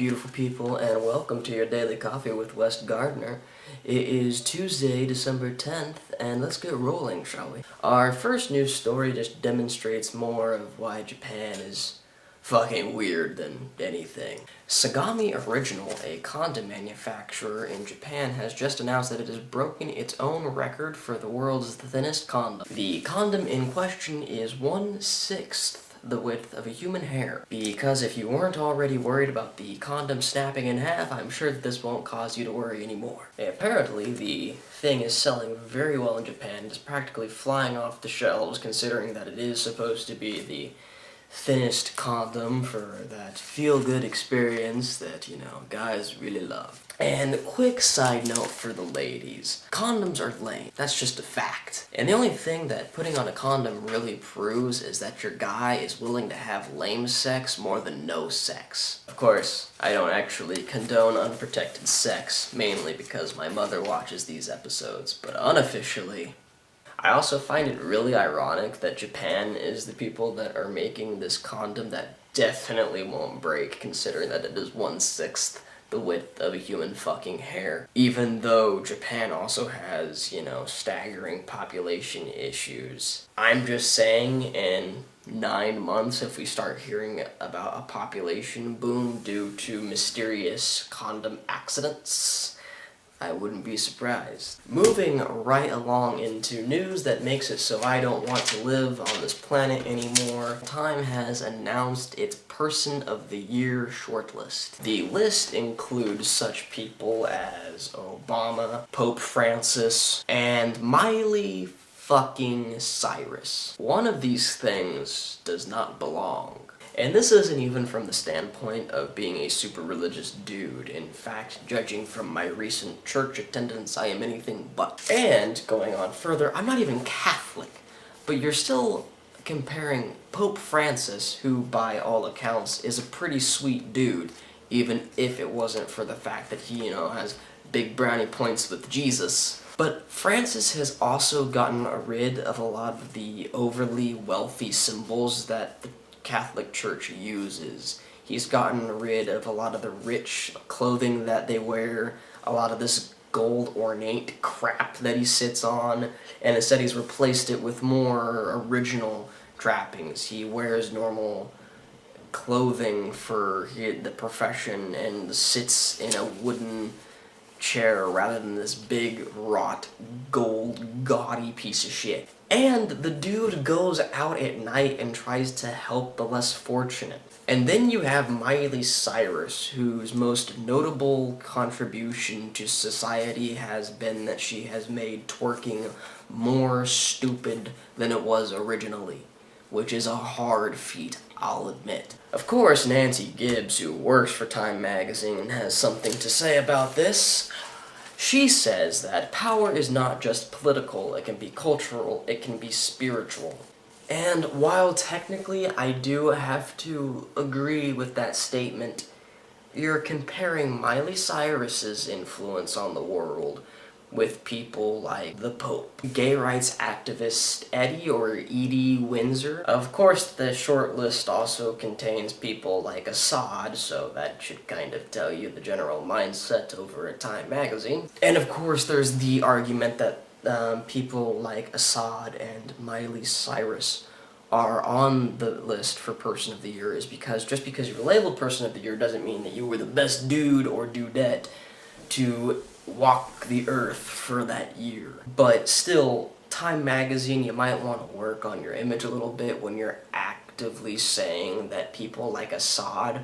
beautiful people, and welcome to your Daily Coffee with West Gardner. It is Tuesday, December 10th, and let's get rolling, shall we? Our first news story just demonstrates more of why Japan is fucking weird than anything. Sagami Original, a condom manufacturer in Japan, has just announced that it has broken its own record for the world's thinnest condom. The condom in question is 1/6 the width of a human hair. Because if you weren't already worried about the condom snapping in half, I'm sure that this won't cause you to worry anymore. Apparently, the thing is selling very well in Japan. It's practically flying off the shelves, considering that it is supposed to be the thinnest condom for that feel-good experience that, guys really love. And quick side note for the ladies. Condoms are lame. That's just a fact. And the only thing that putting on a condom really proves is that your guy is willing to have lame sex more than no sex. Of course, I don't actually condone unprotected sex, mainly because my mother watches these episodes, but unofficially, I also find it really ironic that Japan is the people that are making this condom that definitely won't break, considering that it is 1/6 the width of a human fucking hair. Even though Japan also has, staggering population issues. I'm just saying, in 9 months, if we start hearing about a population boom due to mysterious condom accidents, I wouldn't be surprised. Moving right along into news that makes it so I don't want to live on this planet anymore, Time has announced its Person of the Year shortlist. The list includes such people as Obama, Pope Francis, and Miley fucking Cyrus. One of these things does not belong. And this isn't even from the standpoint of being a super religious dude. In fact, judging from my recent church attendance, I am anything but. And, going on further, I'm not even Catholic. But you're still comparing Pope Francis, who by all accounts is a pretty sweet dude, even if it wasn't for the fact that he, has big brownie points with Jesus. But Francis has also gotten rid of a lot of the overly wealthy symbols that the Catholic Church uses. He's gotten rid of a lot of the rich clothing that they wear, a lot of this gold ornate crap that he sits on, and instead he's replaced it with more original trappings. He wears normal clothing for the profession and sits in a wooden chair rather than this big, wrought, gold, gaudy piece of shit. And the dude goes out at night and tries to help the less fortunate. And then you have Miley Cyrus, whose most notable contribution to society has been that she has made twerking more stupid than it was originally, which is a hard feat, I'll admit. Of course, Nancy Gibbs, who works for Time magazine, has something to say about this. She says that power is not just political, it can be cultural, it can be spiritual. And while technically I do have to agree with that statement, you're comparing Miley Cyrus's influence on the world with people like the Pope, gay rights activist Eddie or Edie Windsor. Of course, the short list also contains people like Assad, so that should kind of tell you the general mindset over at Time magazine. And of course, there's the argument that people like Assad and Miley Cyrus are on the list for Person of the Year is because just because you're labeled Person of the Year doesn't mean that you were the best dude or dudette to walk the earth for that year. But still, Time magazine, you might want to work on your image a little bit when you're actively saying that people like Assad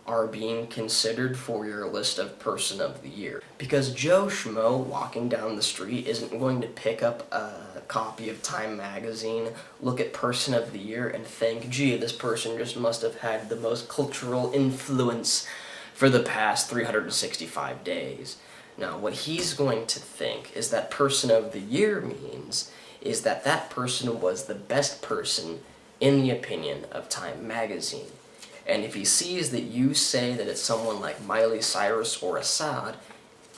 are being considered for your list of Person of the Year. Because Joe Schmo walking down the street isn't going to pick up a copy of Time magazine, look at Person of the Year, and think, gee, this person just must have had the most cultural influence for the past 365 days. Now, what he's going to think is that Person of the Year means is that that person was the best person in the opinion of Time magazine. And if he sees that you say that it's someone like Miley Cyrus or Assad,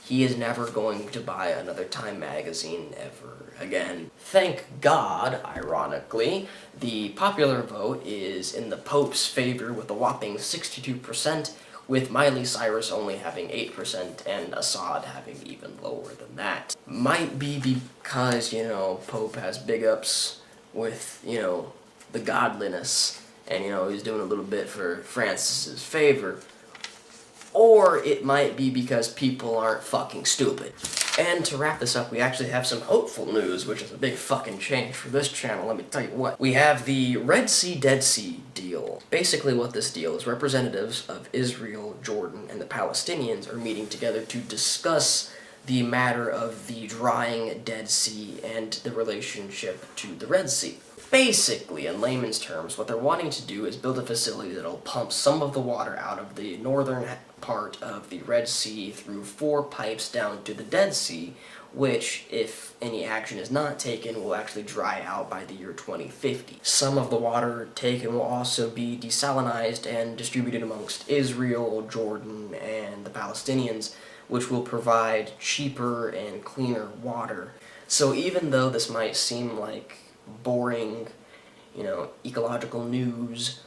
he is never going to buy another Time magazine ever again. Thank God, ironically, the popular vote is in the Pope's favor with a whopping 62%, with Miley Cyrus only having 8% and Assad having even lower than that. Might be because, Pope has big ups with, the godliness, and, he's doing a little bit for Francis's favor. Or it might be because people aren't fucking stupid. And to wrap this up, we actually have some hopeful news, which is a big fucking change for this channel, let me tell you what. We have the Red Sea, Dead Sea deal. Basically what this deal is, representatives of Israel, Jordan, and the Palestinians are meeting together to discuss the matter of the drying Dead Sea and the relationship to the Red Sea. Basically, in layman's terms, what they're wanting to do is build a facility that'll pump some of the water out of the northern part of the Red Sea through 4 pipes down to the Dead Sea, which, if any action is not taken, will actually dry out by the year 2050. Some of the water taken will also be desalinized and distributed amongst Israel, Jordan, and the Palestinians, which will provide cheaper and cleaner water. So even though this might seem like boring, ecological news,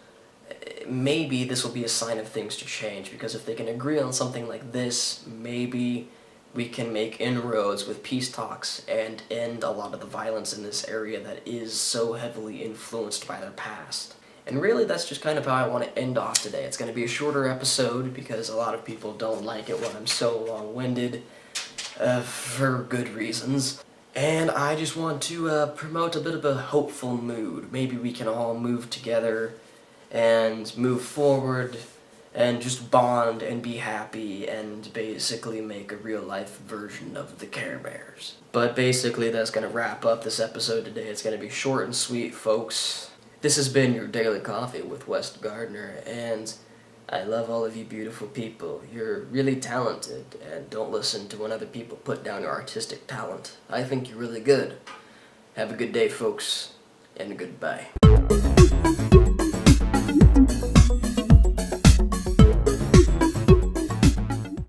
maybe this will be a sign of things to change, because if they can agree on something like this, maybe we can make inroads with peace talks and end a lot of the violence in this area that is so heavily influenced by their past. And really, that's just kind of how I want to end off today. It's going to be a shorter episode because a lot of people don't like it when I'm so long-winded, for good reasons. And I just want to promote a bit of a hopeful mood. Maybe we can all move together and move forward and just bond and be happy and basically make a real-life version of the Care Bears. But basically, that's going to wrap up this episode today. It's going to be short and sweet, folks. This has been your Daily Coffee with West Gardner, and I love all of you beautiful people. You're really talented, and don't listen to when other people put down your artistic talent. I think you're really good. Have a good day, folks, and goodbye.